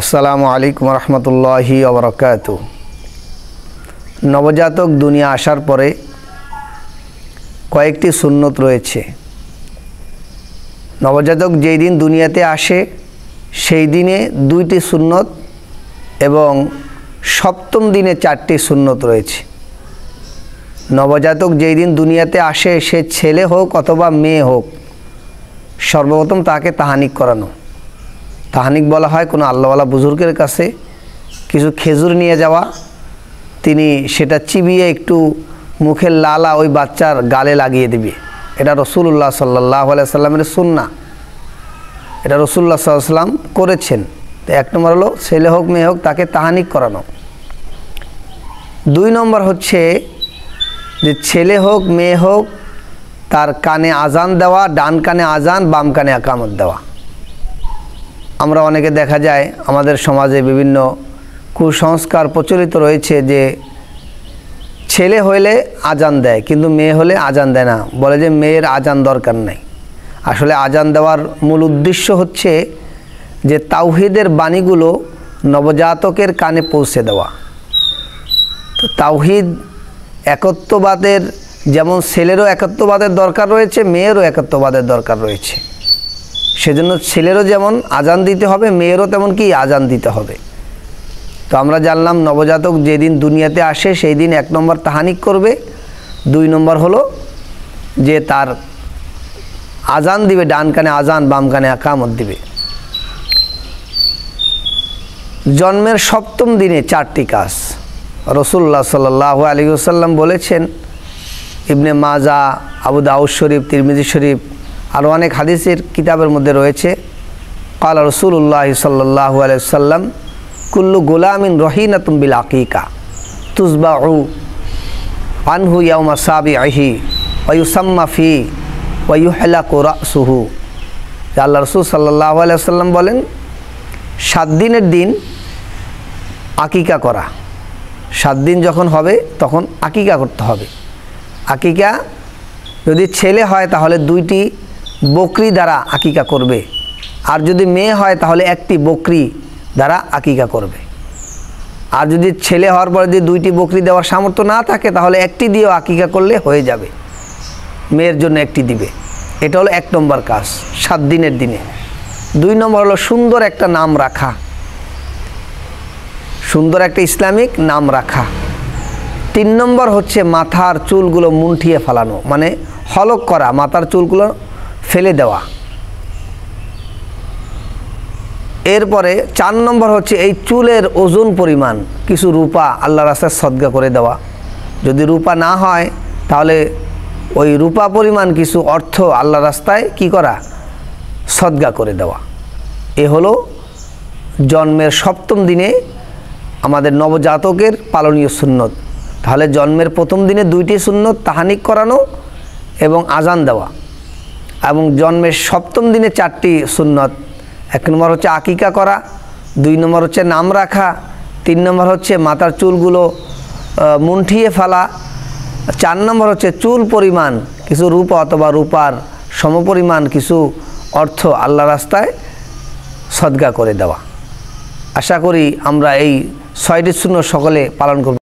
আসসালামু আলাইকুম রহমতুল্লাহি ওয়া বারাকাতুহু। নবজাতক দুনিয়া আসার পরে কয়েকটি সুন্নত রয়েছে। নবজাতক যেই দিন দুনিয়াতে আসে সেই দিনে 2টি সুন্নত এবং সপ্তম দিনে 4টি সুন্নত রয়েছে। নবজাতক যেই দিন দুনিয়াতে আসে সে ছেলে হোক অথবা মেয়ে হোক, সর্বপ্রথম তাকে তাহানিক করানো। তাহানিক বলা হয় কোনো আল্লাহওয়ালা বুজুর্গের কাছে কিছু খেজুর নিয়ে যাওয়া, তিনি সেটা চিবিয়ে একটু মুখের লালা ওই বাচ্চার গালে লাগিয়ে দিবে। এটা রাসূলুল্লাহ সাল্লাল্লাহু আলাইহি সাল্লামের সুন্নাহ, এটা রাসূলুল্লাহ সাল্লাল্লাহু আলাইহি সাল্লাম করেছেন। তো 1 নম্বর হলো ছেলে হোক মেয়ে হোক তাকে তাহানিক করানো। 2 নম্বর হচ্ছে যে ছেলে হোক মেয়ে হোক তার কানে আজান দেওয়া, ডান কানে আজান বাম কানে একামত দেওয়া। আমরা অনেকে দেখা যায় আমাদের সমাজে বিভিন্ন কুসংস্কার প্রচলিত রয়েছে যে ছেলে হলে আজান দেয় কিন্তু মেয়ে হলে আজান দেয় না, বলে যে মেয়ের আজান দরকার নাই। আসলে আজান দেওয়ার মূল উদ্দেশ্য হচ্ছে যে তাওহীদের বাণীগুলো নবজাতকের কানে পৌঁছে দেওয়া। তো তাওহীদ একত্ববাদের, যেমন ছেলেরও একত্ববাদের দরকার রয়েছে, মেয়েরও একত্ববাদের দরকার রয়েছে। সেজন্য ছেলেরও যেমন আজান দিতে হবে, মেয়েরও তেমন কি আজান দিতে হবে। তো আমরা জানলাম নবজাতক যেদিন দুনিয়াতে আসে সেই দিন 1 নম্বর তাহানিক করবে, 2 নম্বর হলো যে তার আজান দিবে, ডান কানে আজান বাম কানে একামত দিবে। জন্মের সপ্তম দিনে 4টি কাজ রাসূলুল্লাহ সাল্লাল্লাহু আলাইহি ওয়াসাল্লাম বলেছেন। ইবনে মাজা, আবু দাউদ শরীফ, তিরমিজি শরীফ আরও অনেক হাদিসের কিতাবের মধ্যে রয়েছে। ক্বালা রাসূলুল্লাহ সাল্লাল্লাহু আলাইহি ওয়াসাল্লাম কুল্লু গুলামিন রহিনাতুন বিল আকিকা তুযবাউ আনহু ইয়াওমা সাবিহি ওয়া ইউসাম্মা ফি ওয়া ইউহলাকু রাসুহু। আল্লাহ রাসূল সাল্লাল্লাহু আলাইহি ওয়াসাল্লাম বলেন 7 দিনের দিন আকিকা করা। 7 দিন যখন হবে তখন আকিকা করতে হবে। আকিকা যদি ছেলে হয় তাহলে 2টি বকরি দ্বারা আকিকা করবে, আর যদি মেয়ে হয় তাহলে 1টি বকরি দ্বারা আকিকা করবে। আর যদি ছেলে হওয়ার পরে যদি 2টি বকরি দেওয়ার সামর্থ্য না থাকে তাহলে 1টি দিয়েও আকিকা করলে হয়ে যাবে, মেয়ের জন্য 1টি দিবে। এটা হলো 1 নম্বর কাজ 7 দিনের দিনে। 2 নম্বর হলো সুন্দর একটা নাম রাখা, সুন্দর একটা ইসলামিক নাম রাখা। 3 নম্বর হচ্ছে মাথার চুলগুলো মুন্ঠিয়ে ফেলানো, মানে হলক করা, মাথার চুলগুলো ফেলে দেওয়া। এরপরে 4 নম্বর হচ্ছে এই চুলের ওজন পরিমাণ কিছু রূপা আল্লাহর রাস্তায় সদকা করে দেওয়া। যদি রূপা না হয় তাহলে ওই রূপা পরিমাণ কিছু অর্থ আল্লাহর রাস্তায় কি করা, সদকা করে দেওয়া। এ হলো জন্মের সপ্তম দিনে আমাদের নবজাতকের পালনীয় সুন্নত। তাহলে জন্মের প্রথম দিনে 2টি সুন্নত, তাহানিক করানো এবং আজান দেওয়া, এবং জন্মের সপ্তম দিনে 4টি সুন্নত। 1 নম্বর হচ্ছে আকিকা করা, 2 নম্বর হচ্ছে নাম রাখা, 3 নম্বর হচ্ছে মাথার চুলগুলো মুন্ঠিয়ে ফেলা, 4 নম্বর হচ্ছে চুল পরিমাণ কিছু রূপা অথবা রূপার সমপরিমাণ কিছু অর্থ আল্লাহ রাস্তায় সদকা করে দেওয়া। আশা করি আমরা এই 6টি সুন্নত সকলে পালন করব।